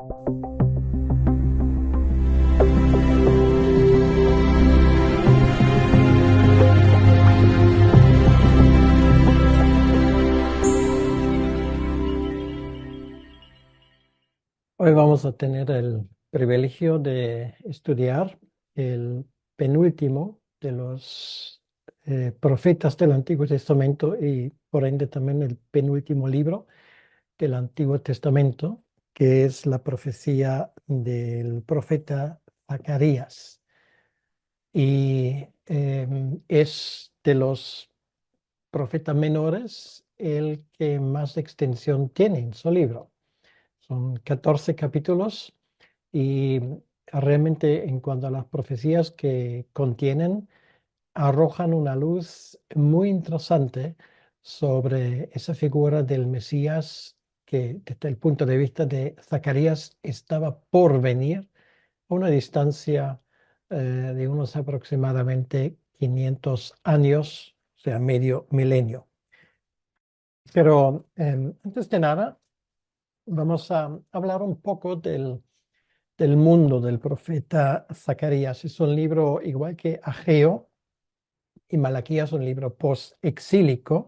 Hoy vamos a tener el privilegio de estudiar el penúltimo de los profetas del Antiguo Testamento y por ende también el penúltimo libro del Antiguo Testamento, que es la profecía del profeta Zacarías. Y es de los profetas menores el que más extensión tiene en su libro. Son 14 capítulos y realmente en cuanto a las profecías que contienen, arrojan una luz muy interesante sobre esa figura del Mesías que desde el punto de vista de Zacarías estaba por venir a una distancia de unos aproximadamente 500 años, o sea, medio milenio. Pero antes de nada, vamos a hablar un poco del mundo del profeta Zacarías. Es un libro igual que Ageo y Malaquías, un libro post-exílico.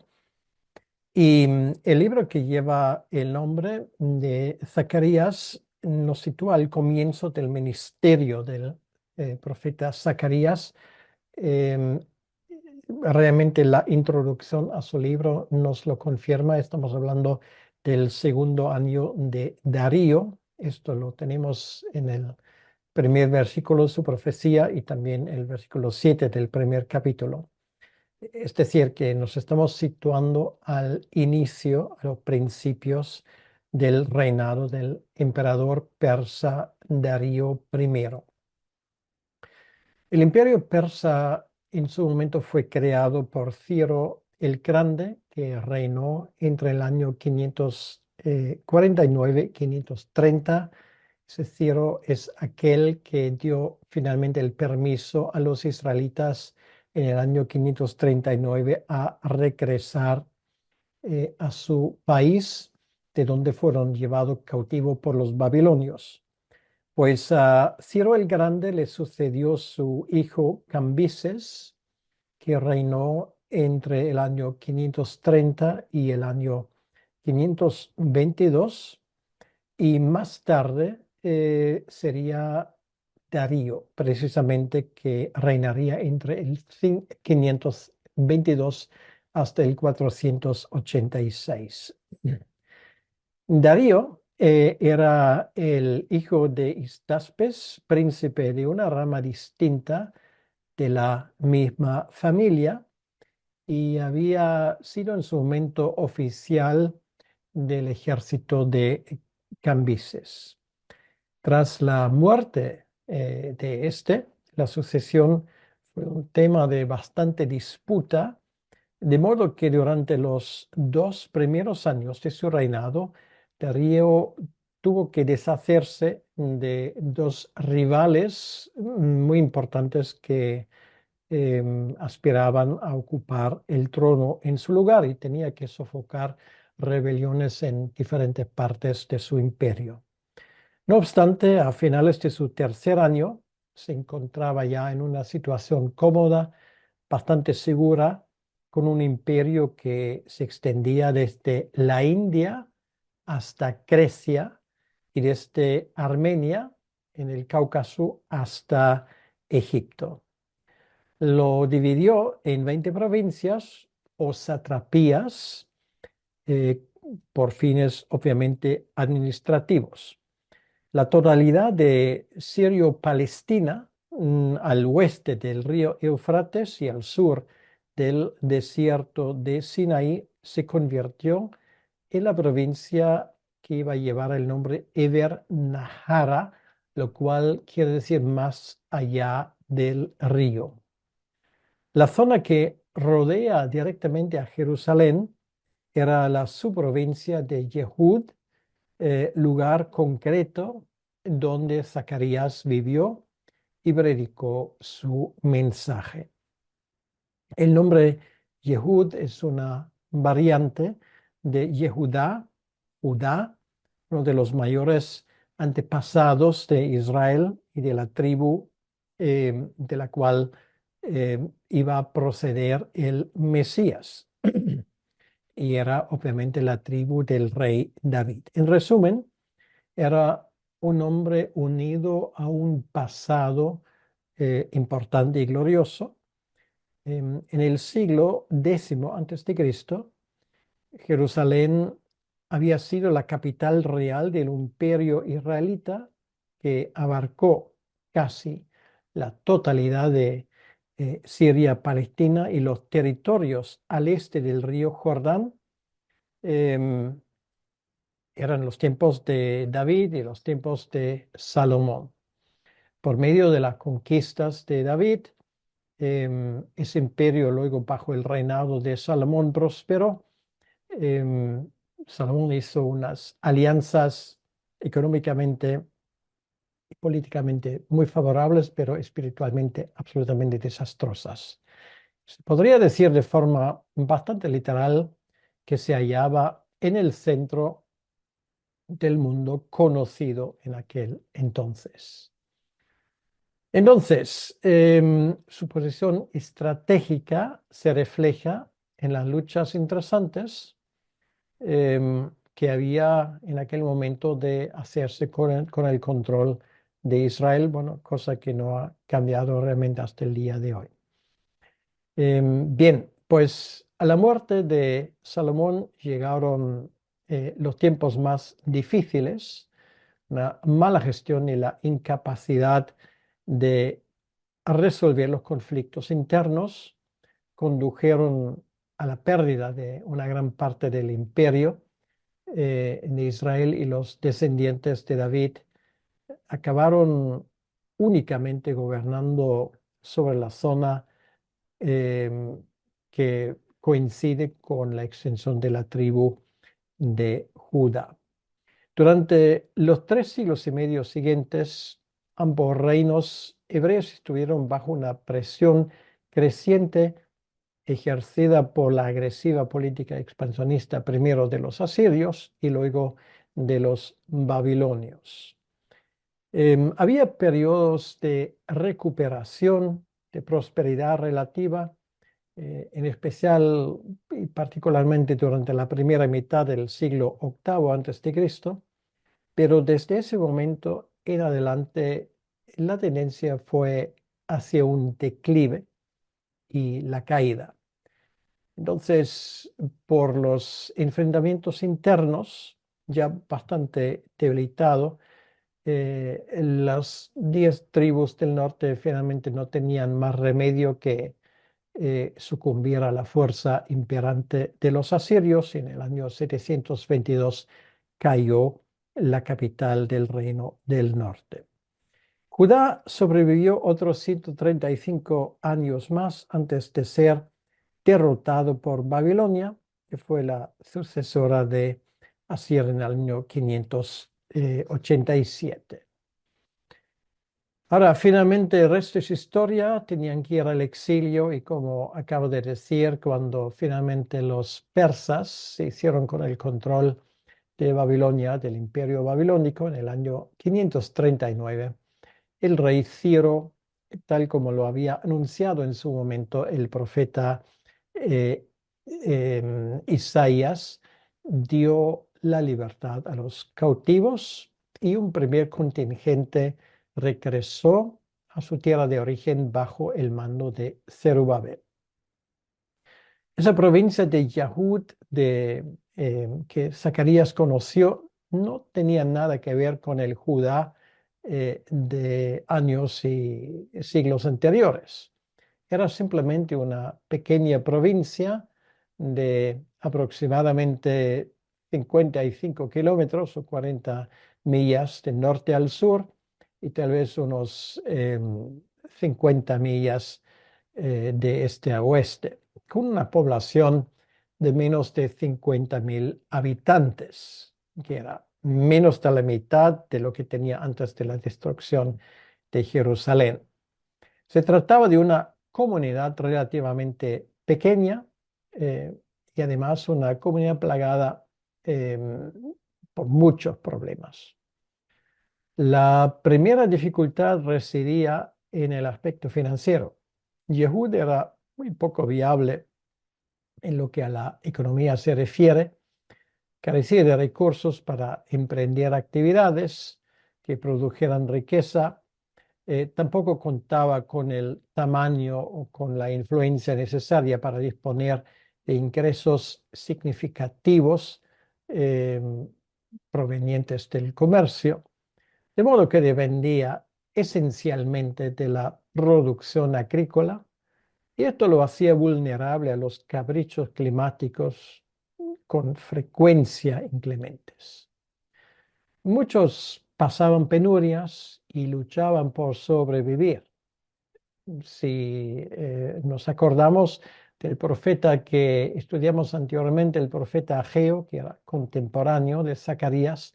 Y el libro que lleva el nombre de Zacarías nos sitúa al comienzo del ministerio del profeta Zacarías. Em, Realmente la introducción a su libro nos lo confirma. Estamos hablando del segundo año de Darío. Esto lo tenemos en el primer versículo de su profecía y también el versículo 7 del primer capítulo. Es decir, que nos estamos situando al inicio, a los principios del reinado del emperador persa Darío I. El imperio persa en su momento fue creado por Ciro el Grande, que reinó entre el año 549 y 530. Ese Ciro es aquel que dio finalmente el permiso a los israelitas en el año 539 a regresar a su país, de donde fueron llevados cautivos por los babilonios. Pues a Ciro el Grande le sucedió su hijo Cambises, que reinó entre el año 530 y el año 522, y más tarde sería Darío, precisamente, que reinaría entre el 522 hasta el 486. Darío era el hijo de Histaspes, príncipe de una rama distinta de la misma familia, y había sido en su momento oficial del ejército de Cambises. Tras la muerte de este, la sucesión fue un tema de bastante disputa, de modo que durante los 2 primeros años de su reinado, Darío tuvo que deshacerse de dos rivales muy importantes que aspiraban a ocupar el trono en su lugar y tenía que sofocar rebeliones en diferentes partes de su imperio. No obstante, a finales de su tercer año, se encontraba ya en una situación cómoda, bastante segura, con un imperio que se extendía desde la India hasta Grecia y desde Armenia en el Cáucaso hasta Egipto. Lo dividió en 20 provincias o satrapías eh, por fines obviamente administrativos. La totalidad de Sirio-Palestina, al oeste del río Éufrates y al sur del desierto de Sinaí, se convirtió en la provincia que iba a llevar el nombre Eber Nahara, lo cual quiere decir más allá del río. La zona que rodea directamente a Jerusalén era la subprovincia de Yehud, lugar concreto donde Zacarías vivió y predicó su mensaje. El nombre Yehud es una variante de Yehudá, Judá, uno de los mayores antepasados de Israel y de la tribu de la cual iba a proceder el Mesías. Y era obviamente la tribu del rey David. En resumen, era un hombre unido a un pasado importante y glorioso. En el siglo X antes de Cristo, Jerusalén había sido la capital real del imperio israelita que abarcó casi la totalidad de Siria, Palestina y los territorios al este del río Jordán. Em, Eran los tiempos de David y los tiempos de Salomón. Por medio de las conquistas de David, ese imperio luego bajo el reinado de Salomón prosperó. Em, Salomón hizo unas alianzas económicamente y políticamente muy favorables, pero espiritualmente absolutamente desastrosas. Se podría decir de forma bastante literal que se hallaba en el centro del mundo conocido en aquel entonces. Entonces, su posición estratégica se refleja en las luchas interesantes que había en aquel momento de hacerse con el control de Israel, bueno, cosa que no ha cambiado realmente hasta el día de hoy. Bien, pues a la muerte de Salomón llegaron los tiempos más difíciles, una mala gestión y la incapacidad de resolver los conflictos internos condujeron a la pérdida de una gran parte del imperio de Israel, y los descendientes de David acabaron únicamente gobernando sobre la zona em, que coincide con la extensión de la tribu de Judá. Durante los 3 siglos y medio siguientes, ambos reinos hebreos estuvieron bajo una presión creciente ejercida por la agresiva política expansionista primero de los asirios y luego de los babilonios. Había periodos de recuperación, de prosperidad relativa, en especial y particularmente durante la primera mitad del siglo VIII antes de Cristo, pero desde ese momento en adelante la tendencia fue hacia un declive y la caída. Entonces, por los enfrentamientos internos, ya bastante debilitado, las 10 tribus del norte finalmente no tenían más remedio que sucumbir a la fuerza imperante de los asirios. En el año 722 cayó la capital del reino del norte. Judá sobrevivió otros 135 años más antes de ser derrotado por Babilonia, que fue la sucesora de Asiria en el año 587. Ahora, finalmente, el resto es historia. Tenían que ir al exilio y, como acabo de decir, cuando finalmente los persas se hicieron con el control de Babilonia, del imperio babilónico, en el año 539, el rey Ciro, tal como lo había anunciado en su momento el profeta eh, Isaías, dio la libertad a los cautivos y un primer contingente regresó a su tierra de origen bajo el mando de Zerubabel. Esa provincia de Yahud que Zacarías conoció no tenía nada que ver con el Judá de años y siglos anteriores. Era simplemente una pequeña provincia de aproximadamente 55 kilómetros o 40 millas de norte al sur, y tal vez unos 50 millas de este a oeste, con una población de menos de 50.000 habitantes, que era menos de la mitad de lo que tenía antes de la destrucción de Jerusalén. Se trataba de una comunidad relativamente pequeña y además una comunidad plagada por muchos problemas. La primera dificultad residía en el aspecto financiero. Yehud era muy poco viable en lo que a la economía se refiere, carecía de recursos para emprender actividades que produjeran riqueza, tampoco contaba con el tamaño o con la influencia necesaria para disponer de ingresos significativos eh, provenientes del comercio, de modo que dependía esencialmente de la producción agrícola y esto lo hacía vulnerable a los caprichos climáticos con frecuencia inclementes. Muchos pasaban penurias y luchaban por sobrevivir. Si nos acordamos del profeta que estudiamos anteriormente, el profeta Ageo, que era contemporáneo de Zacarías,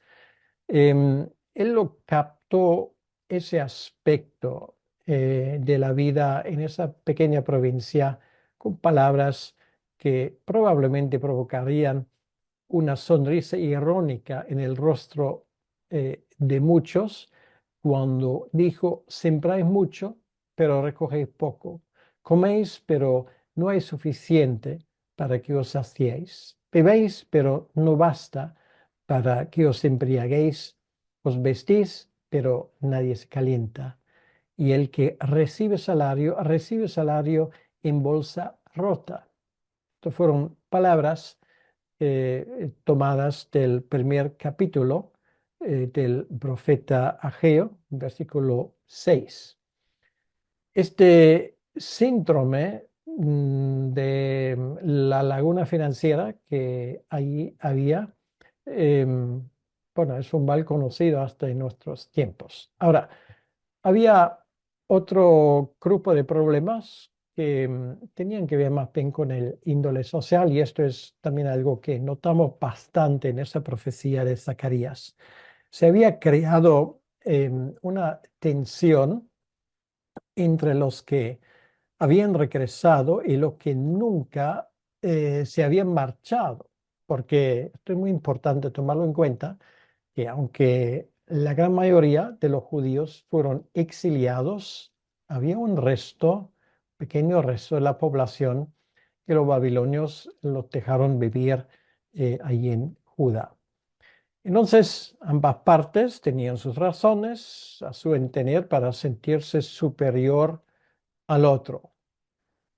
él lo captó ese aspecto de la vida en esa pequeña provincia con palabras que probablemente provocarían una sonrisa irónica en el rostro de muchos cuando dijo: sembráis mucho, pero recogéis poco; coméis, pero no hay suficiente para que os saciéis; bebéis, pero no basta para que os embriaguéis; os vestís, pero nadie se calienta. Y el que recibe salario en bolsa rota. Estas fueron palabras tomadas del primer capítulo del profeta Ageo, versículo 6. Este síndrome de la laguna financiera que ahí había, bueno, es un mal conocido hasta en nuestros tiempos. Ahora, había otro grupo de problemas que tenían que ver más bien con el índole social, y esto es también algo que notamos bastante en esa profecía de Zacarías. Se había creado una tensión entre los que habían regresado y los que nunca se habían marchado, porque esto es muy importante tomarlo en cuenta, que aunque la gran mayoría de los judíos fueron exiliados, había un resto, pequeño resto de la población que los babilonios los dejaron vivir allí en Judá. Entonces, ambas partes tenían sus razones, a su entender, para sentirse superior al otro.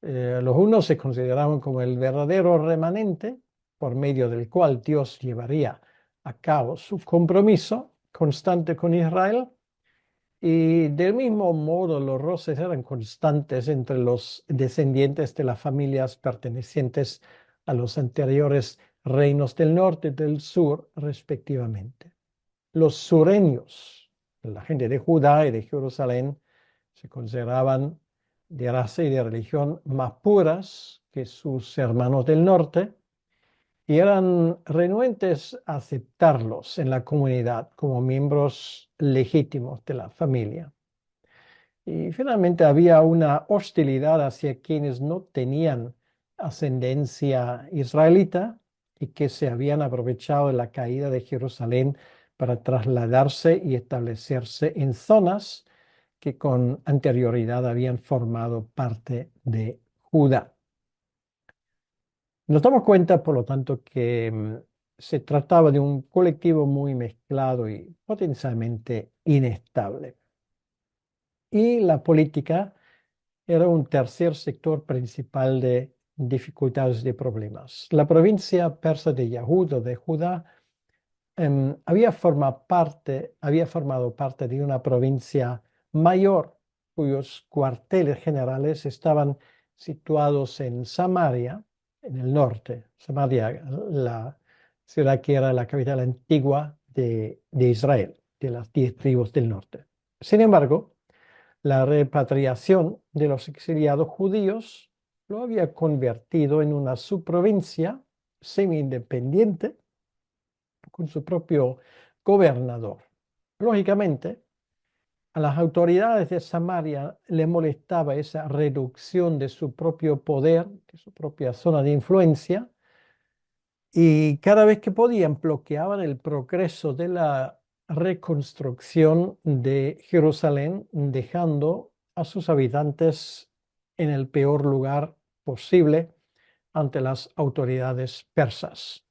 Los unos se consideraban como el verdadero remanente por medio del cual Dios llevaría a cabo su compromiso constante con Israel, y del mismo modo los roces eran constantes entre los descendientes de las familias pertenecientes a los anteriores reinos del norte y del sur, respectivamente. Los sureños, la gente de Judá y de Jerusalén, se consideraban de raza y de religión más puras que sus hermanos del norte y eran renuentes a aceptarlos en la comunidad como miembros legítimos de la familia. Y finalmente había una hostilidad hacia quienes no tenían ascendencia israelita y que se habían aprovechado de la caída de Jerusalén para trasladarse y establecerse en zonas que con anterioridad habían formado parte de Judá. Nos damos cuenta, por lo tanto, que se trataba de un colectivo muy mezclado y potencialmente inestable. Y la política era un tercer sector principal de dificultades y problemas. La provincia persa de Yahud o de Judá había formado parte de una provincia mayor cuyos cuarteles generales estaban situados en Samaria, en el norte. Samaria, la ciudad que era la capital antigua de Israel, de las 10 tribus del norte. Sin embargo, la repatriación de los exiliados judíos lo había convertido en una subprovincia semi-independiente con su propio gobernador. Lógicamente, a las autoridades de Samaria le molestaba esa reducción de su propio poder, de su propia zona de influencia, y cada vez que podían bloqueaban el progreso de la reconstrucción de Jerusalén, dejando a sus habitantes en el peor lugar posible ante las autoridades persas.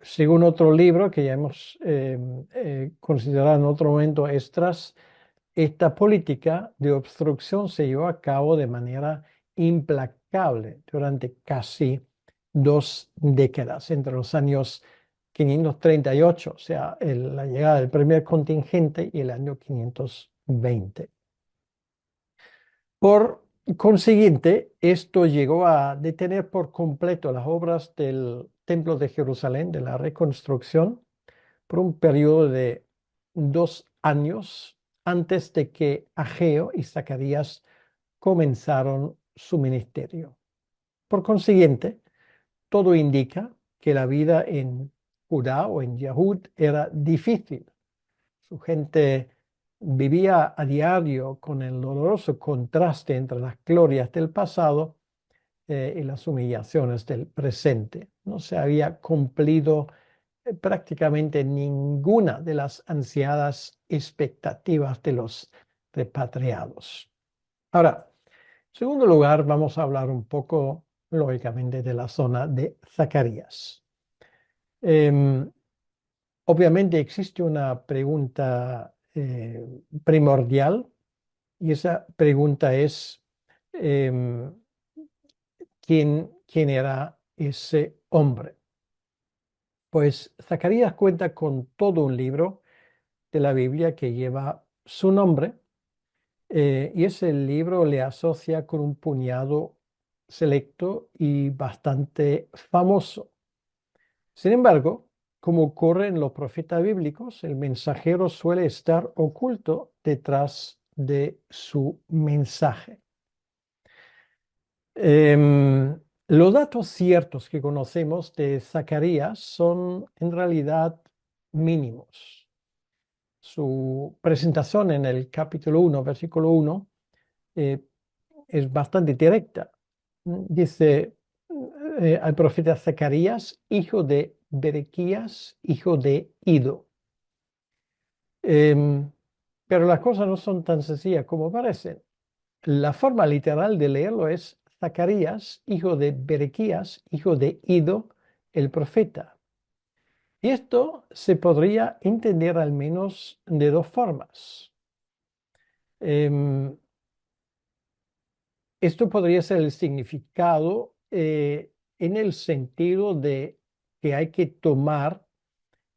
Según otro libro que ya hemos considerado en otro momento, esta política de obstrucción se llevó a cabo de manera implacable durante casi 2 décadas, entre los años 538, o sea, la llegada del primer contingente, y el año 520. Por consiguiente, esto llegó a detener por completo las obras del Templo de Jerusalén, de la reconstrucción, por un periodo de 2 años antes de que Ageo y Zacarías comenzaron su ministerio. Por consiguiente, todo indica que la vida en Judá o en Yahud era difícil. Su gente vivía a diario con el doloroso contraste entre las glorias del pasado y las humillaciones del presente. No se había cumplido prácticamente ninguna de las ansiadas expectativas de los repatriados. Ahora, en segundo lugar, vamos a hablar un poco, lógicamente, de la zona de Zacarías. Em, Obviamente existe una pregunta primordial, y esa pregunta es, em, ¿quién era ese hombre? Pues Zacarías cuenta con todo un libro de la Biblia que lleva su nombre, y ese libro le asocia con un puñado selecto y bastante famoso. Sin embargo, como ocurre en los profetas bíblicos, el mensajero suele estar oculto detrás de su mensaje. Los datos ciertos que conocemos de Zacarías son en realidad mínimos. Su presentación en el capítulo 1, versículo 1, eh, es bastante directa. Dice al profeta Zacarías, hijo de Berequías, hijo de Ido. Em, pero las cosas no son tan sencillas como parecen. La forma literal de leerlo es Zacarías, hijo de Berequías, hijo de Ido, el profeta. Y esto se podría entender al menos de dos formas. Em, Esto podría ser el significado en el sentido de que hay que tomar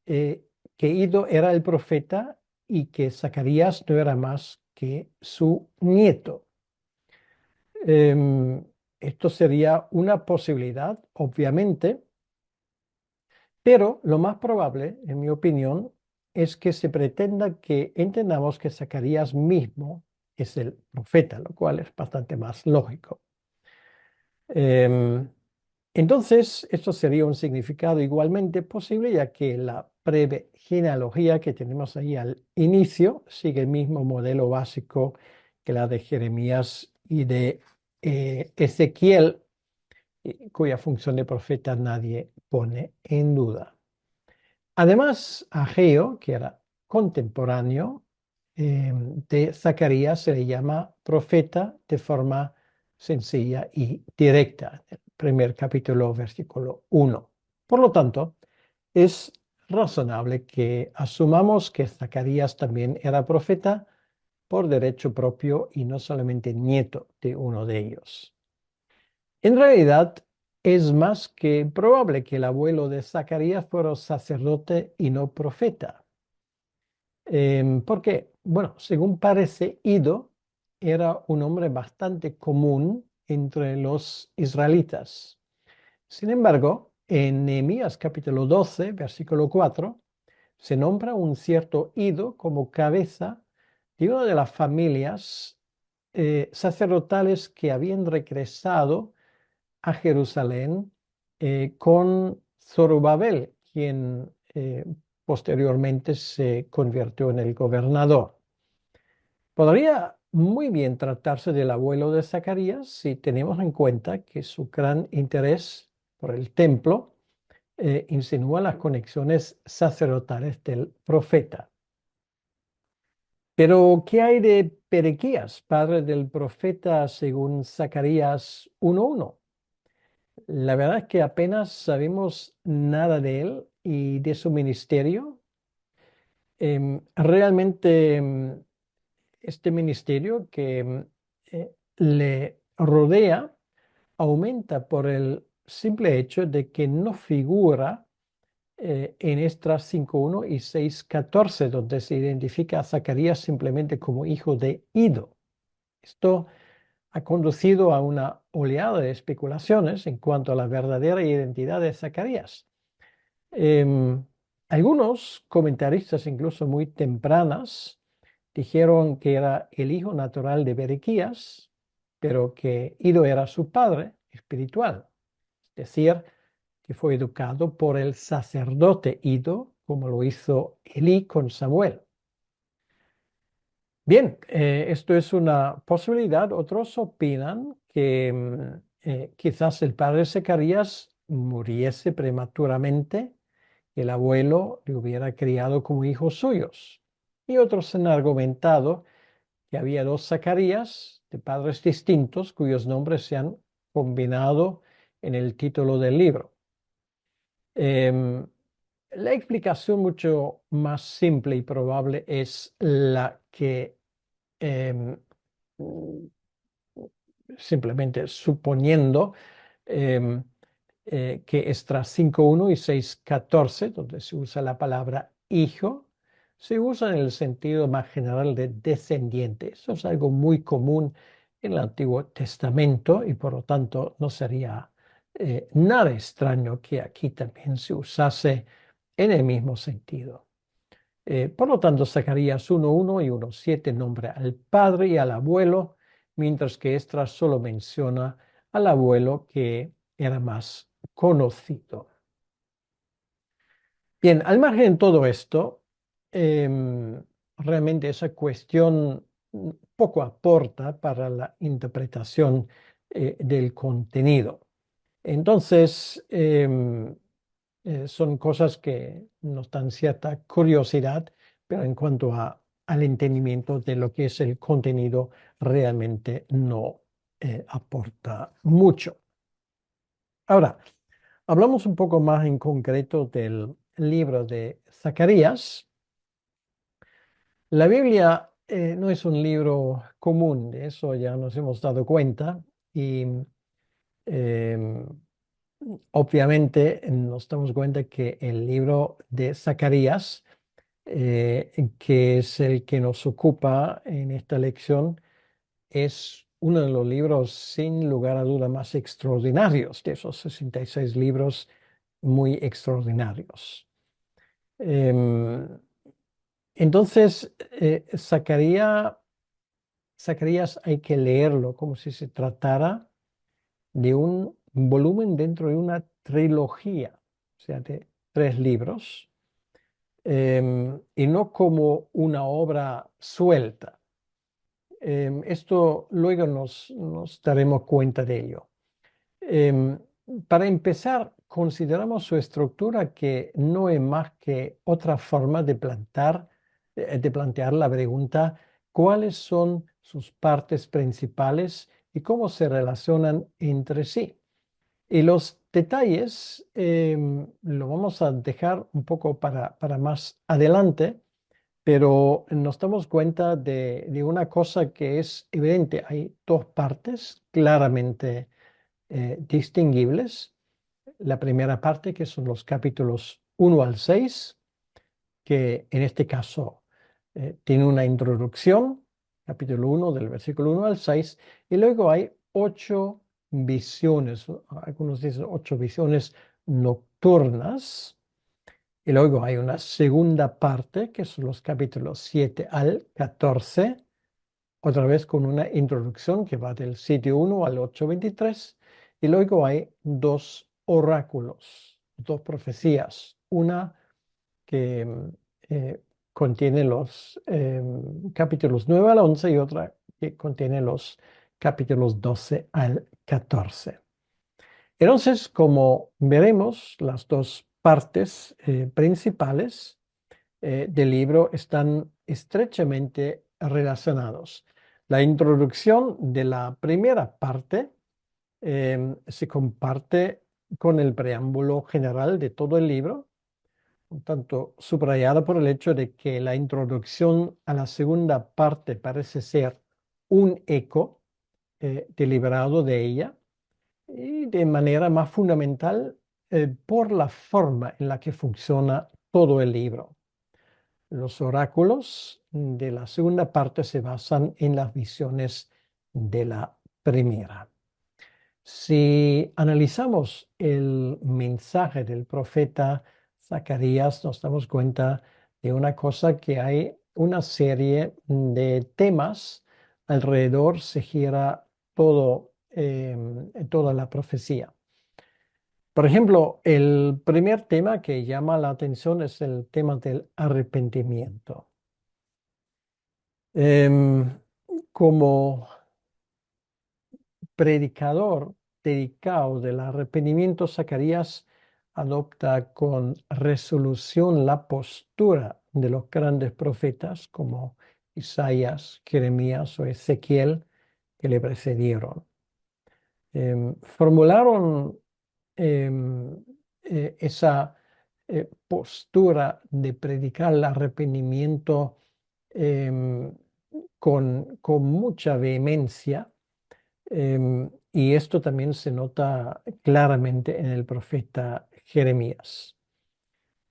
que Ido era el profeta y que Zacarías no era más que su nieto. Em, Esto sería una posibilidad, obviamente, pero lo más probable, en mi opinión, es que se pretenda que entendamos que Zacarías mismo es el profeta, lo cual es bastante más lógico. Em, entonces, esto sería un significado igualmente posible, ya que la breve genealogía que tenemos ahí al inicio sigue el mismo modelo básico que la de Jeremías y de Ezequiel, cuya función de profeta nadie pone en duda. Además, Ageo, que era contemporáneo de Zacarías, se le llama profeta de forma sencilla y directa. El primer capítulo, versículo 1. Por lo tanto, es razonable que asumamos que Zacarías también era profeta por derecho propio y no solamente nieto de uno de ellos. En realidad, es más que probable que el abuelo de Zacarías fuera sacerdote y no profeta. ¿Por qué? Bueno, según parece, Ido era un hombre bastante común entre los israelitas. Sin embargo, en Nehemías capítulo 12, versículo 4, se nombra un cierto Ido como cabeza de una de las familias sacerdotales que habían regresado a Jerusalén con Zorobabel, quien posteriormente se convirtió en el gobernador. Podría muy bien tratarse del abuelo de Zacarías si tenemos en cuenta que su gran interés por el templo insinúa las conexiones sacerdotales del profeta. Pero, ¿qué hay de Berequías, padre del profeta, según Zacarías 1:1? La verdad es que apenas sabemos nada de él y de su ministerio. Realmente este ministerio que le rodea aumenta por el simple hecho de que no figura en Esdras 5:1 y 6:14, donde se identifica a Zacarías simplemente como hijo de Ido. Esto ha conducido a una oleada de especulaciones en cuanto a la verdadera identidad de Zacarías. Em, Algunos comentaristas, incluso muy tempranas, dijeron que era el hijo natural de Berequías, pero que Ido era su padre espiritual, es decir, que fue educado por el sacerdote Ido, como lo hizo Elí con Samuel. Bien, esto es una posibilidad. Otros opinan que quizás el padre de Zacarías muriese prematuramente, el abuelo le hubiera criado como hijos suyos. Y otros han argumentado que había dos Zacarías de padres distintos cuyos nombres se han combinado en el título del libro. Em, la explicación mucho más simple y probable es la que em, simplemente suponiendo em, que Esdras 5:1 y 6:14, donde se usa la palabra hijo, se usa en el sentido más general de descendiente. Eso es algo muy común en el Antiguo Testamento y por lo tanto no sería nada extraño que aquí también se usase en el mismo sentido. Por lo tanto, Zacarías 1:1 y 1:7 nombra al padre y al abuelo, mientras que Esdras solo menciona al abuelo que era más conocido. Bien, al margen de todo esto, realmente esa cuestión poco aporta para la interpretación del contenido. Entonces, son cosas que nos dan cierta curiosidad, pero en cuanto al entendimiento de lo que es el contenido, realmente no aporta mucho. Ahora, hablamos un poco más en concreto del libro de Zacarías. La Biblia no es un libro común, de eso ya nos hemos dado cuenta, y em, obviamente nos damos cuenta que el libro de Zacarías, que es el que nos ocupa en esta lección, es uno de los libros sin lugar a duda más extraordinarios de esos 66 libros muy extraordinarios. Em, entonces, Zacarías hay que leerlo como si se tratara de un volumen dentro de una trilogía, o sea, de 3 libros, y no como una obra suelta. Esto luego nos daremos cuenta de ello. Em, para empezar, consideramos su estructura que no es más que otra forma de plantear la pregunta, ¿cuáles son sus partes principales y cómo se relacionan entre sí? Y los detalles lo vamos a dejar un poco para más adelante, pero nos damos cuenta de una cosa que es evidente. Hay dos partes claramente distinguibles. La primera parte, que son los capítulos 1 al 6, que en este caso tiene una introducción, capítulo 1 del versículo 1 al 6, y luego hay 8 visiones, algunos dicen 8 visiones nocturnas, y luego hay una segunda parte, que son los capítulos 7 al 14, otra vez con una introducción que va del 7:1 al 8:23, y luego hay 2 oráculos, 2 profecías, una que contiene los capítulos 9 al 11 y otra que contiene los capítulos 12 al 14. Entonces, como veremos, las dos partes principales del libro están estrechamente relacionados. La introducción de la primera parte se comparte con el preámbulo general de todo el libro, un tanto subrayada por el hecho de que la introducción a la segunda parte parece ser un eco deliberado de ella y de manera más fundamental por la forma en la que funciona todo el libro. Los oráculos de la segunda parte se basan en las visiones de la primera. Si analizamos el mensaje del profeta Zacarías, nos damos cuenta de una cosa, que hay una serie de temas alrededor, se gira toda la profecía. Por ejemplo, el primer tema que llama la atención es el tema del arrepentimiento. Em, Como predicador dedicado del arrepentimiento, Zacarías adopta con resolución la postura de los grandes profetas como Isaías, Jeremías o Ezequiel, que le precedieron. Formularon em, esa postura de predicar el arrepentimiento em, con mucha vehemencia. Y esto también se nota claramente en el profeta Jeremías.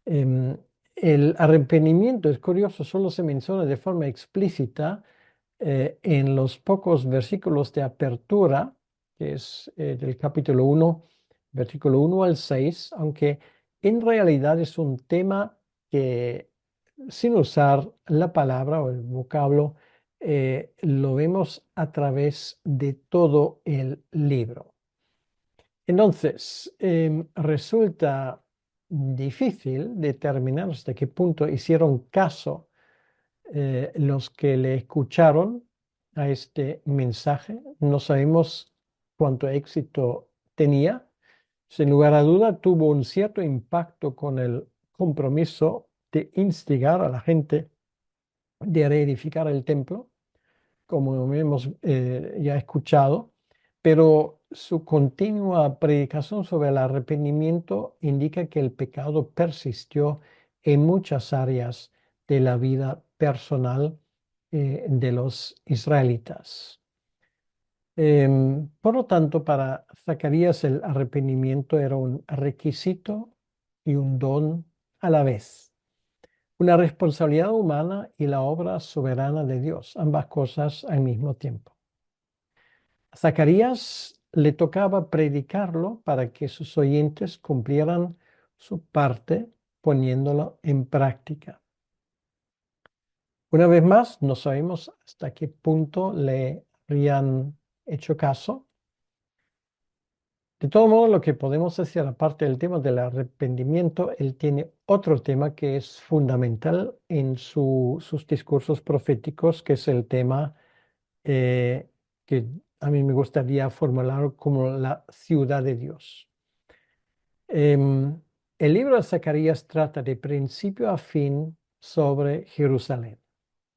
Em, el arrepentimiento, es curioso, solo se menciona de forma explícita en los pocos versículos de apertura, que es del capítulo 1, versículo 1 al 6, aunque en realidad es un tema que, sin usar la palabra o el vocablo, lo vemos a través de todo el libro. Entonces, resulta difícil determinar hasta qué punto hicieron caso los que le escucharon a este mensaje. No sabemos cuánto éxito tenía. Sin lugar a duda, tuvo un cierto impacto con el compromiso de instigar a la gente de reedificar el templo, como hemos ya escuchado, pero su continua predicación sobre el arrepentimiento indica que el pecado persistió en muchas áreas de la vida personal de los israelitas. Por lo tanto, para Zacarías el arrepentimiento era un requisito y un don a la vez, una responsabilidad humana y la obra soberana de Dios, ambas cosas al mismo tiempo. A Zacarías le tocaba predicarlo para que sus oyentes cumplieran su parte poniéndolo en práctica. Una vez más, no sabemos hasta qué punto le habrían hecho caso. De todo modo, lo que podemos decir, aparte del tema del arrepentimiento, él tiene otro tema que es fundamental en sus discursos proféticos, que es el tema que a mí me gustaría formular como la ciudad de Dios. El libro de Zacarías trata de principio a fin sobre Jerusalén.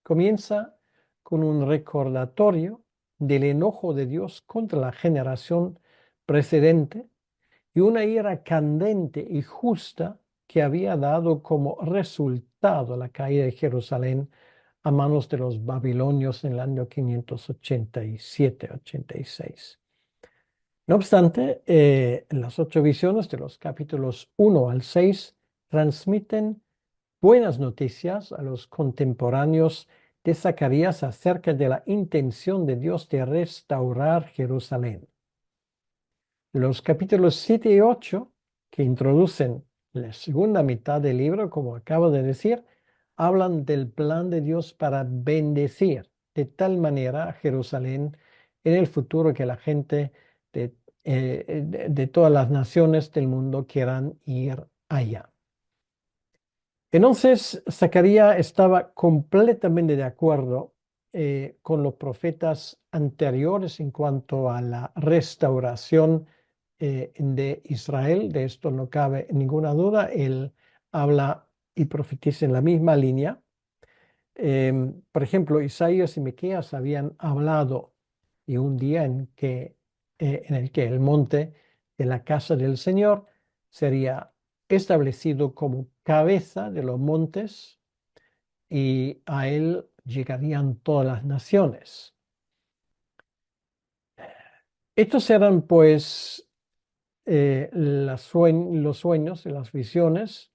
Comienza con un recordatorio del enojo de Dios contra la generación precedente y una ira candente y justa que había dado como resultado la caída de Jerusalén a manos de los babilonios en el año 587-86. No obstante, las 8 visiones de los capítulos 1 al 6 transmiten buenas noticias a los contemporáneos de Zacarías acerca de la intención de Dios de restaurar Jerusalén. Los capítulos 7 y 8, que introducen la segunda mitad del libro, como acabo de decir, hablan del plan de Dios para bendecir de tal manera a Jerusalén en el futuro que la gente de todas las naciones del mundo quieran ir allá. Entonces, Zacarías estaba completamente de acuerdo con los profetas anteriores en cuanto a la restauración de Israel, de esto no cabe ninguna duda. Él habla y profetiza en la misma línea. Por ejemplo, Isaías y Miqueas habían hablado de un día en el que el monte de la casa del Señor sería establecido como cabeza de los montes y a él llegarían todas las naciones. Estos eran pues los sueños y las visiones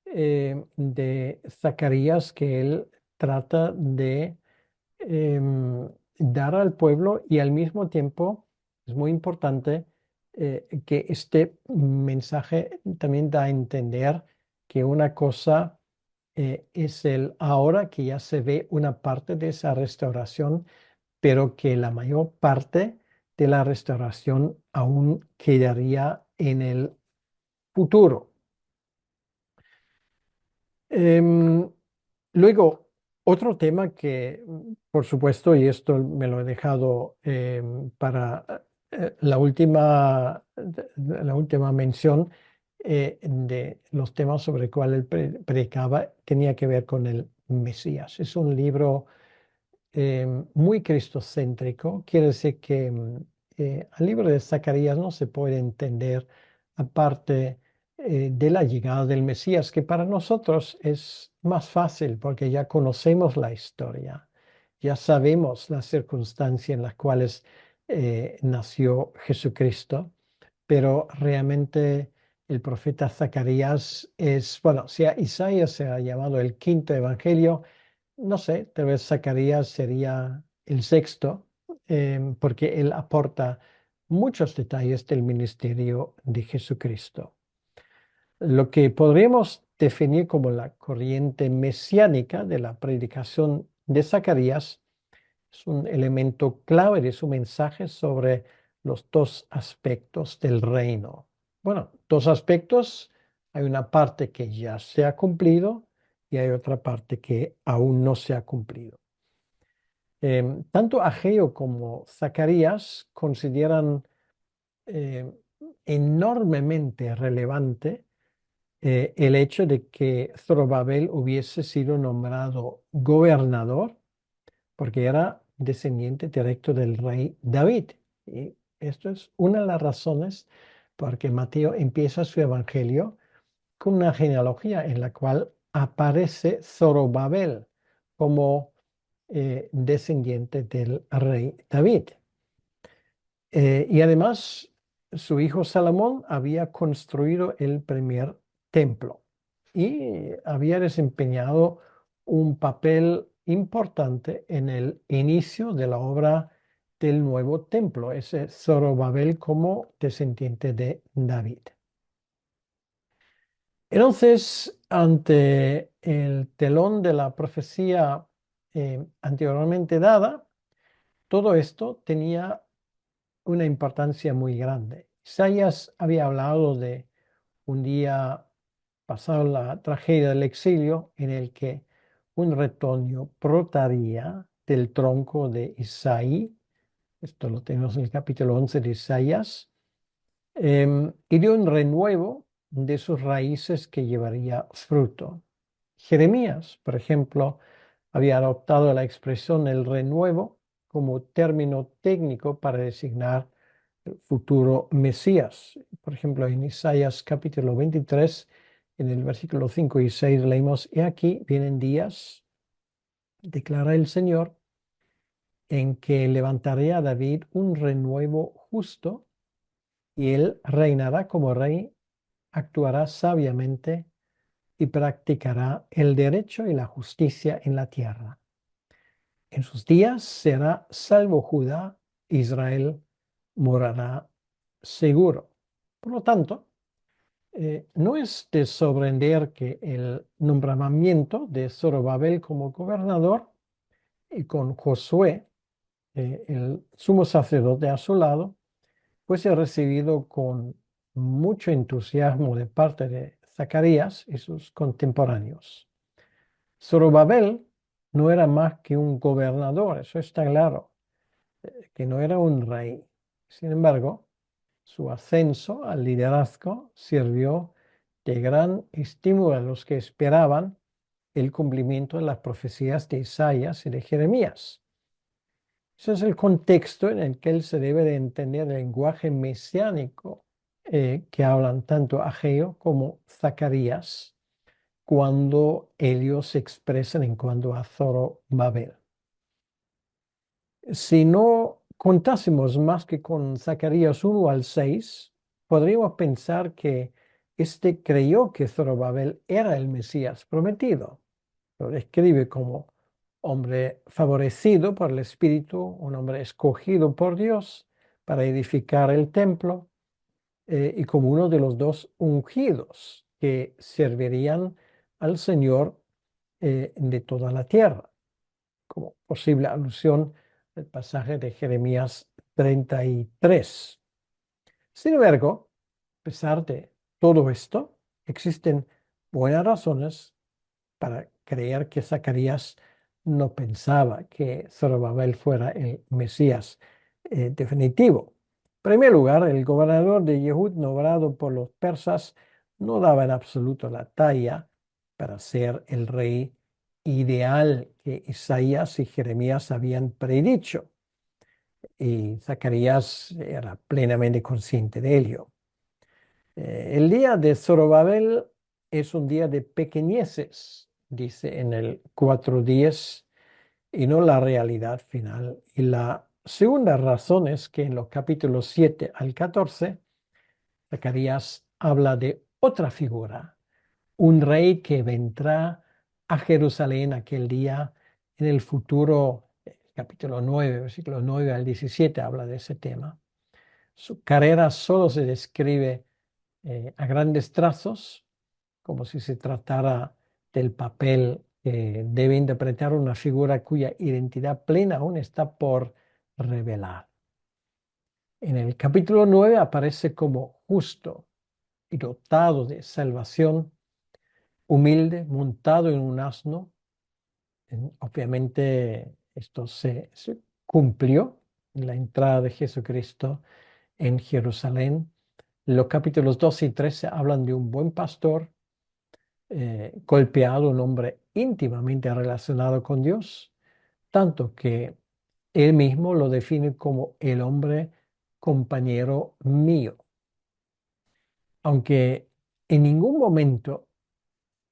de Zacarías que él trata de dar al pueblo y al mismo tiempo es muy importante que este mensaje también da a entender que una cosa es el ahora que ya se ve una parte de esa restauración, pero que la mayor parte de la restauración aún quedaría en el futuro. Em, Luego, otro tema que, por supuesto, y esto me lo he dejado para la última mención de los temas sobre el cual él predicaba, tenía que ver con el Mesías. Es un libro muy cristocéntrico. Quiere decir que el libro de Zacarías no se puede entender aparte de la llegada del Mesías, que para nosotros es más fácil porque ya conocemos la historia, ya sabemos las circunstancias en las cuales nació Jesucristo, pero realmente el profeta Zacarías es, bueno, si a Isaías se ha llamado el quinto evangelio, no sé, tal vez Zacarías sería el sexto, porque él aporta muchos detalles del ministerio de Jesucristo. Lo que podríamos definir como la corriente mesiánica de la predicación de Zacarías es un elemento clave de su mensaje sobre los dos aspectos del reino. Bueno, dos aspectos. Hay una parte que ya se ha cumplido y hay otra parte que aún no se ha cumplido. Tanto Ageo como Zacarías consideran em, enormemente relevante el hecho de que Zorobabel hubiese sido nombrado gobernador porque era descendiente directo del rey David. Y esto es una de las razones por que Mateo empieza su evangelio con una genealogía en la cual aparece Zorobabel como descendiente del rey David. Y además, su hijo Salomón había construido el primer templo y había desempeñado un papel importante en el inicio de la obra del nuevo templo, ese Zorobabel como descendiente de David. Entonces, ante el telón de la profecía anteriormente dada, todo esto tenía una importancia muy grande. Isaías había hablado de un día pasado la tragedia del exilio en el que un retoño brotaría del tronco de Isaí. Esto lo tenemos en el capítulo 11 de Isaías. Y de un renuevo de sus raíces que llevaría fruto. Jeremías, por ejemplo, había adoptado la expresión el renuevo como término técnico para designar el futuro Mesías. Por ejemplo, en Isaías capítulo 23, en el versículo 5 y 6 leímos, he aquí vienen días, declara el Señor, en que levantaré a David un renuevo justo y él reinará como rey, actuará sabiamente y practicará el derecho y la justicia en la tierra. En sus días será salvo Judá, Israel morará seguro. Por lo tanto, no es de sorprender que el nombramiento de Zorobabel como gobernador y con Josué, el sumo sacerdote a su lado, fuese recibido con mucho entusiasmo de parte de Zacarías y sus contemporáneos. Zorobabel no era más que un gobernador, eso está claro, que no era un rey. Sin embargo, Su ascenso al liderazgo sirvió de gran estímulo a los que esperaban el cumplimiento de las profecías de Isaías y de Jeremías. Ese es el contexto en el que se debe de entender el lenguaje mesiánico que hablan tanto Ageo como Zacarías cuando ellos se expresan en cuanto a Zorobabel. Si no contásemos más que con Zacarías 1 al 6, podríamos pensar que éste creyó que Zorobabel era el Mesías prometido. Lo describe como hombre favorecido por el Espíritu, un hombre escogido por Dios para edificar el templo y como uno de los dos ungidos que servirían al Señor de toda la tierra, como posible alusión al pasaje de Jeremías 33. Sin embargo, a pesar de todo esto, existen buenas razones para creer que Zacarías no pensaba que Zorobabel fuera el Mesías definitivo. En primer lugar, el gobernador de Yehud, nombrado por los persas, no daba en absoluto la talla para ser el rey ideal que Isaías y Jeremías habían predicho. Y Zacarías era plenamente consciente de ello. El día de Zorobabel es un día de pequeñeces, dice en el 4:10, y no la realidad final. Y la segunda razón es que en los capítulos 7 al 14, Zacarías habla de otra figura, un rey que vendrá a Jerusalén aquel día en el futuro. Capítulo 9, versículos 9 al 17 habla de ese tema. Su carrera solo se describe a grandes trazos, como si se tratara del papel que debe interpretar una figura cuya identidad plena aún está por revelar. En el capítulo 9 aparece como justo y dotado de salvación, humilde, montado en un asno. Obviamente esto se cumplió en la entrada de Jesucristo en Jerusalén. Los capítulos 12 y 13 hablan de un buen pastor golpeado, un hombre íntimamente relacionado con Dios, tanto que él mismo lo define como el hombre compañero mío. Aunque en ningún momento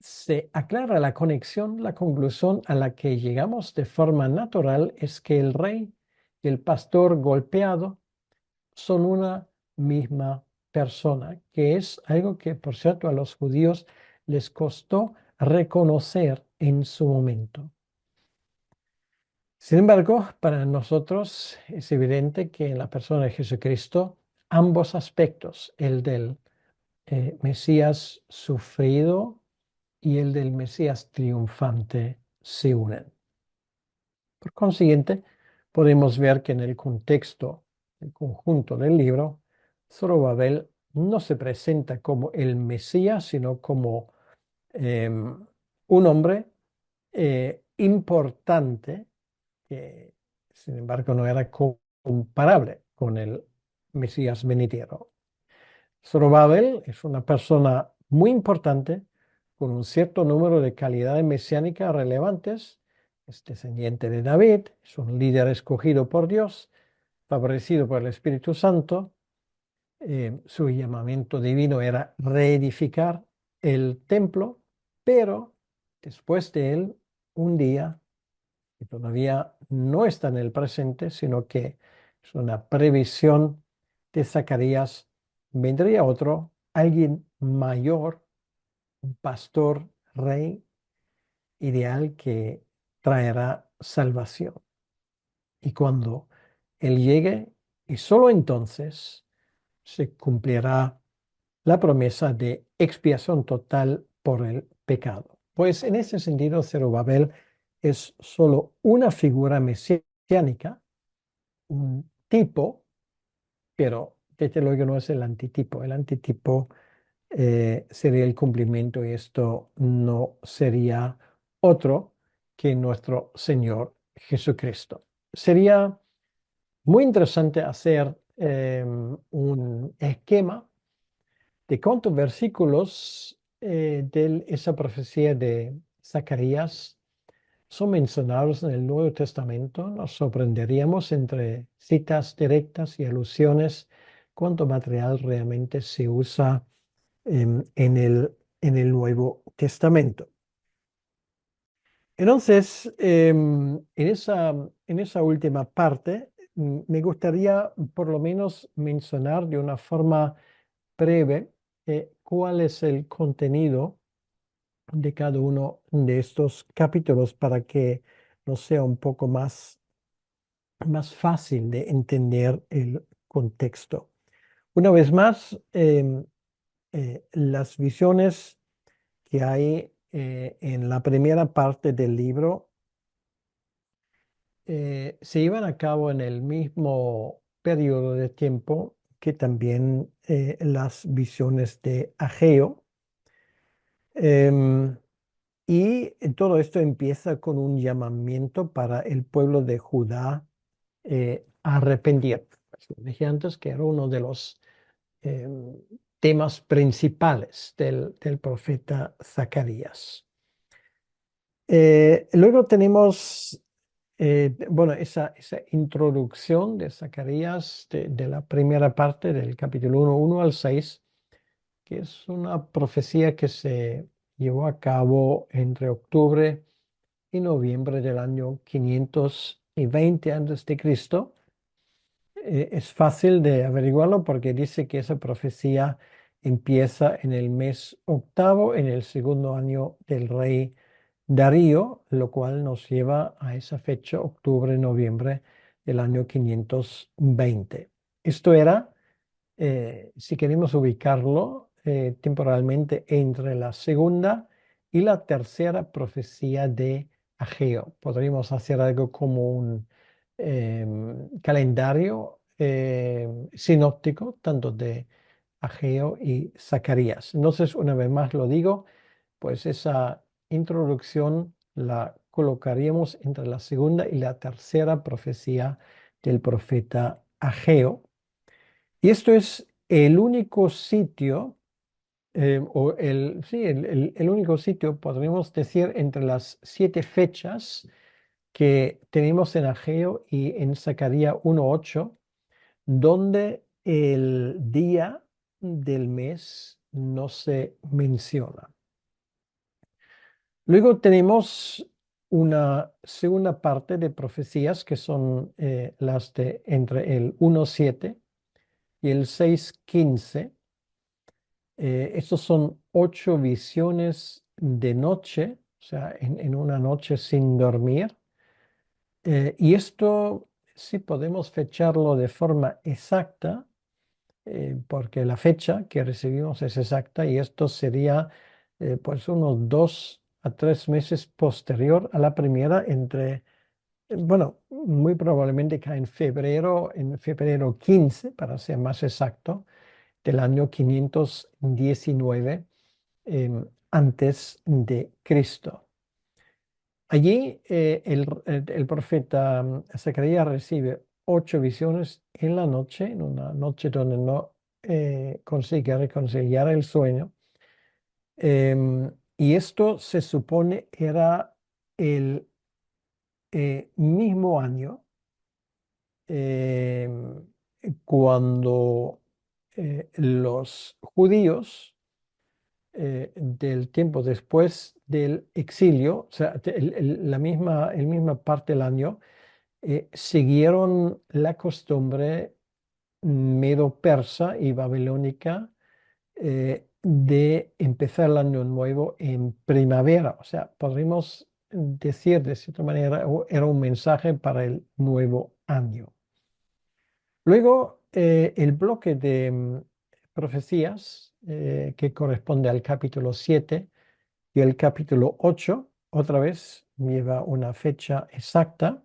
se aclara la conexión, la conclusión a la que llegamos de forma natural es que el rey y el pastor golpeado son una misma persona, que es algo que, por cierto, a los judíos les costó reconocer en su momento. Sin embargo, para nosotros es evidente que en la persona de Jesucristo ambos aspectos, el del Mesías sufrido y el del Mesías triunfante, se unen. Por consiguiente, podemos ver que en el contexto, el conjunto del libro, Zorobabel no se presenta como el Mesías, sino como un hombre importante que, sin embargo, no era comparable con el Mesías venidero. Zorobabel es una persona muy importante con un cierto número de calidades mesiánicas relevantes. Es descendiente de David, es un líder escogido por Dios, favorecido por el Espíritu Santo. Su llamamiento divino era reedificar el templo, pero después de él, un día, que todavía no está en el presente, sino que es una previsión de Zacarías, vendría otro, alguien mayor, un pastor, rey, ideal que traerá salvación. Y cuando Él llegue, y solo entonces se cumplirá la promesa de expiación total por el pecado. Pues en ese sentido, Zerubabel es solo una figura mesiánica, un tipo, pero desde luego no es el antitipo. El antitipo sería el cumplimiento y esto no sería otro que nuestro Señor Jesucristo. Sería muy interesante hacer un esquema de cuántos versículos de esa profecía de Zacarías son mencionados en el Nuevo Testamento. Nos sorprenderíamos entre citas directas y alusiones cuánto material realmente se usa en el Nuevo Testamento. Entonces, en esa última parte, me gustaría por lo menos mencionar de una forma breve cuál es el contenido de cada uno de estos capítulos para que nos sea un poco más fácil de entender el contexto. Una vez más, las visiones que hay en la primera parte del libro se llevan a cabo en el mismo periodo de tiempo que también las visiones de Ageo. Em, y todo esto empieza con un llamamiento para el pueblo de Judá a arrepentir. Pues, como dije antes que era uno de los em, temas principales del profeta Zacarías. Luego tenemos, bueno, esa introducción de Zacarías de la primera parte del capítulo 1 al 6, que es una profecía que se llevó a cabo entre octubre y noviembre del año 520 antes de Cristo. Es fácil de averiguarlo porque dice que esa profecía empieza en el mes octavo, en el segundo año del rey Darío, lo cual nos lleva a esa fecha, octubre-noviembre del año 520. Esto era, si queremos ubicarlo temporalmente, entre la segunda y la tercera profecía de Ageo. Podríamos hacer algo como un calendario sinóptico, tanto de Ageo y Zacarías. Entonces, una vez más lo digo, pues esa introducción la colocaríamos entre la segunda y la tercera profecía del profeta Ageo. Y esto es el único sitio, sí, el único sitio, podríamos decir, entre las 7 fechas que tenemos en Ageo y en Zacarías 1:8, donde el día del mes no se menciona. Luego tenemos una segunda parte de profecías que son las de entre el 1:7 y el 6:15. Estos son 8 visiones de noche, o sea, en una noche sin dormir. Y esto sí podemos fecharlo de forma exacta, porque la fecha que recibimos es exacta y esto sería pues unos 2 a 3 meses posterior a la primera bueno, muy probablemente cae en febrero 15, para ser más exacto, del año 519 antes de Cristo. Allí el profeta Zacarías recibe 8 visiones en la noche, en una noche donde no consigue reconciliar el sueño. Y esto se supone era el mismo año em, cuando los judíos del tiempo después del exilio, o sea, la misma parte del año, siguieron la costumbre medo-persa y babilónica de empezar el año nuevo en primavera. O sea, podríamos decir de cierta manera, era un mensaje para el nuevo año. Luego, el bloque de profecías que corresponde al capítulo 7 y el capítulo 8, otra vez lleva una fecha exacta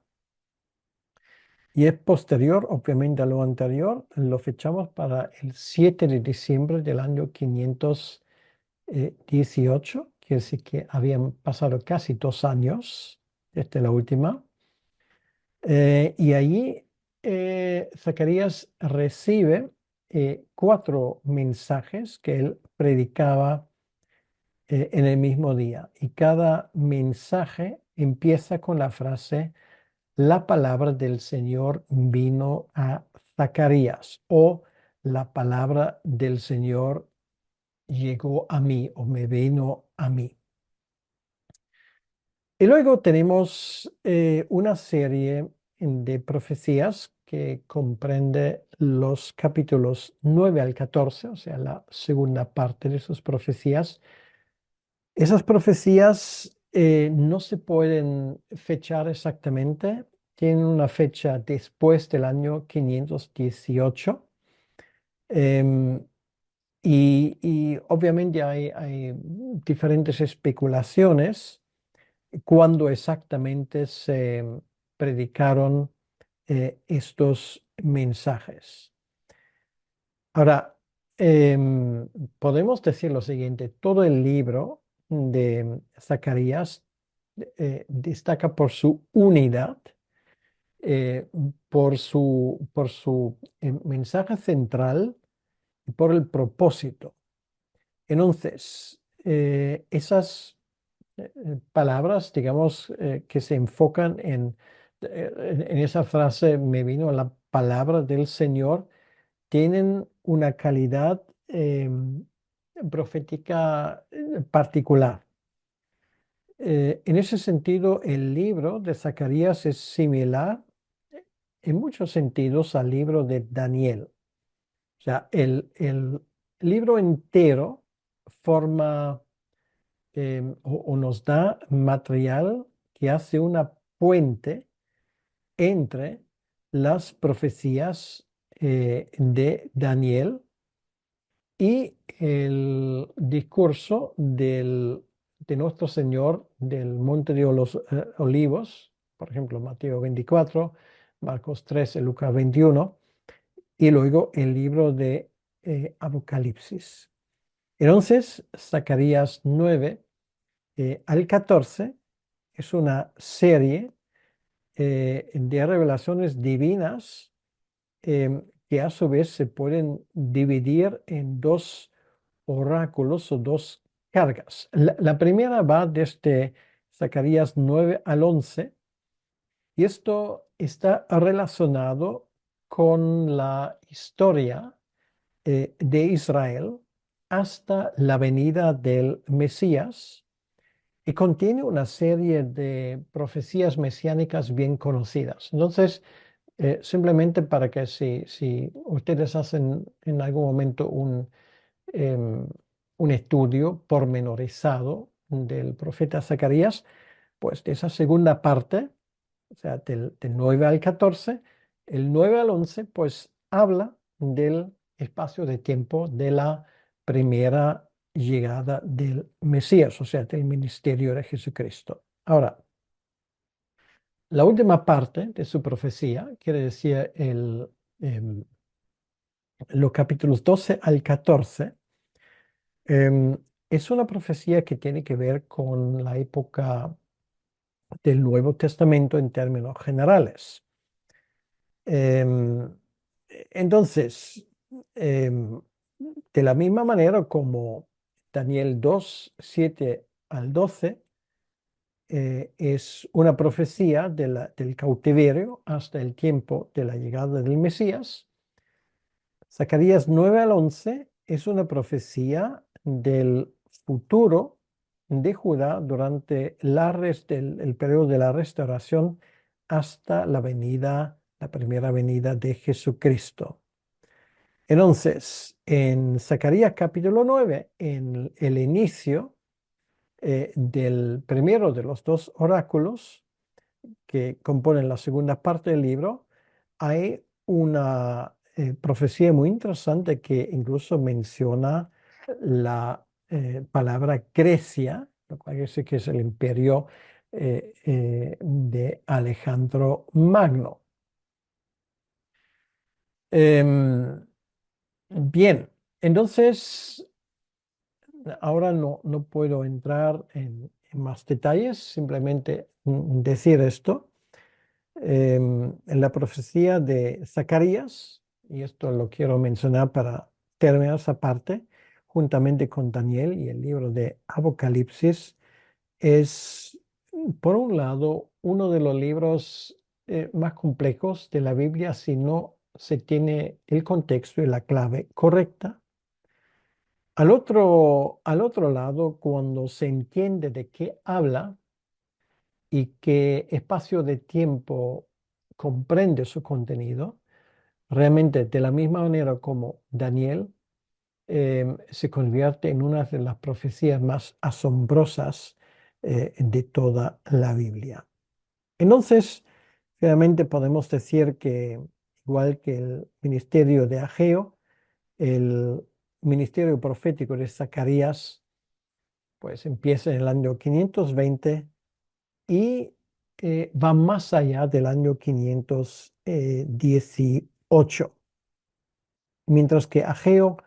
y es posterior, obviamente, a lo anterior. Lo fechamos para el 7 de diciembre del año 518, quiere decir que habían pasado casi 2 años desde la última. Y allí Zacarías recibe cuatro mensajes que él predicaba en el mismo día. Y cada mensaje empieza con la frase, la palabra del Señor vino a Zacarías o la palabra del Señor llegó a mí o me vino a mí. Y luego tenemos una serie de profecías que comprende los capítulos 9 al 14, o sea, la segunda parte de sus profecías. Esas profecías no se pueden fechar exactamente, tienen una fecha después del año 518. em, y obviamente hay diferentes especulaciones cuándo exactamente se predicaron estos mensajes. Ahora, podemos decir lo siguiente, todo el libro de Zacarías destaca por su unidad, eh, por su mensaje central y por el propósito. Entonces, esas palabras, digamos, que se enfocan en esa frase, me vino la palabra del Señor, tienen una calidad profética particular. En ese sentido, el libro de Zacarías es similar en muchos sentidos al libro de Daniel. O sea, el libro entero forma o nos da material que hace una puente entre las profecías de Daniel y el discurso de nuestro Señor del Monte de los Olivos, por ejemplo, Mateo 24, Marcos 13, Lucas 21, y luego el libro de Apocalipsis. Entonces, Zacarías 9 al 14 es una serie de revelaciones divinas que a su vez se pueden dividir en dos oráculos o dos cargas. La primera va desde Zacarías 9 al 11 y esto está relacionado con la historia de Israel hasta la venida del Mesías y contiene una serie de profecías mesiánicas bien conocidas. Entonces, simplemente para que si ustedes hacen en algún momento em, un estudio pormenorizado del profeta Zacarías, pues de esa segunda parte, o sea, del 9 al 14, el 9 al 11, pues habla del espacio de tiempo de la primera llegada del Mesías, o sea, del ministerio de Jesucristo. Ahora, la última parte de su profecía, quiere decir em, los capítulos 12 al 14, em, es una profecía que tiene que ver con la época del Nuevo Testamento en términos generales. Em, entonces, em, de la misma manera como Daniel 2 7 al 12 es una profecía del cautiverio hasta el tiempo de la llegada del Mesías, Zacarías 9 al 11 es una profecía del futuro de Judá durante el periodo de la restauración hasta la primera venida de Jesucristo. Entonces, en Zacarías capítulo 9, en el inicio del primero de los dos oráculos que componen la segunda parte del libro, hay una profecía muy interesante que incluso menciona la palabra Grecia, lo cual quiere decir que es el imperio de Alejandro Magno. Em, bien, entonces ahora no puedo entrar en más detalles, simplemente decir esto. En la profecía de Zacarías, y esto lo quiero mencionar para terminar esa parte, juntamente con Daniel y el libro de Apocalipsis, es, por un lado, uno de los libros más complejos de la Biblia si no se tiene el contexto y la clave correcta. Al otro lado, cuando se entiende de qué habla y qué espacio de tiempo comprende su contenido, realmente de la misma manera como Daniel se convierte en una de las profecías más asombrosas de toda la Biblia. Entonces, realmente podemos decir que, igual que el ministerio de Ageo, el ministerio profético de Zacarías, pues empieza en el año 520 y va más allá del año 518. Mientras que Ageo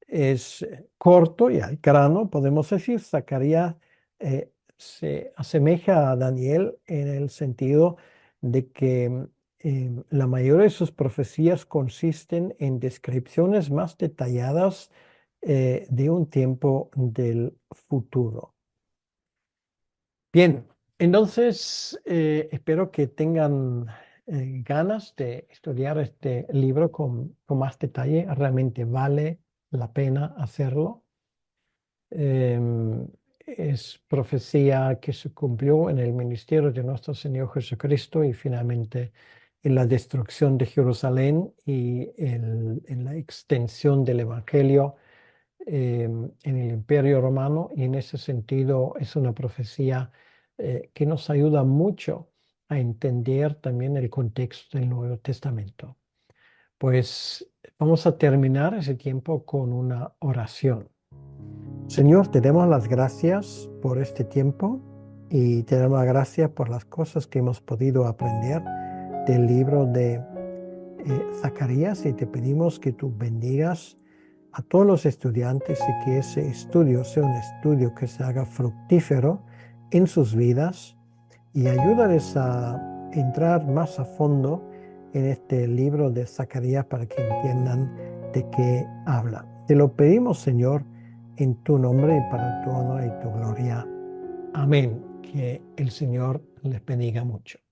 es corto y al grano, podemos decir, Zacarías se asemeja a Daniel en el sentido de que la mayoría de sus profecías consisten en descripciones más detalladas de un tiempo del futuro. Bien, entonces espero que tengan ganas de estudiar este libro con más detalle. Realmente vale la pena hacerlo. Em, es profecía que se cumplió en el ministerio de nuestro Señor Jesucristo y finalmente en la destrucción de Jerusalén y en la extensión del Evangelio en el Imperio Romano. Y en ese sentido es una profecía que nos ayuda mucho a entender también el contexto del Nuevo Testamento. Pues vamos a terminar ese tiempo con una oración. Señor, te damos las gracias por este tiempo y te damos las gracias por las cosas que hemos podido aprender del libro de Zacarías, y te pedimos que tú bendigas a todos los estudiantes y que ese estudio sea un estudio que se haga fructífero en sus vidas, y ayúdales a entrar más a fondo en este libro de Zacarías para que entiendan de qué habla. Te lo pedimos, Señor, en tu nombre y para tu honor y tu gloria. Amén. Que el Señor les bendiga mucho.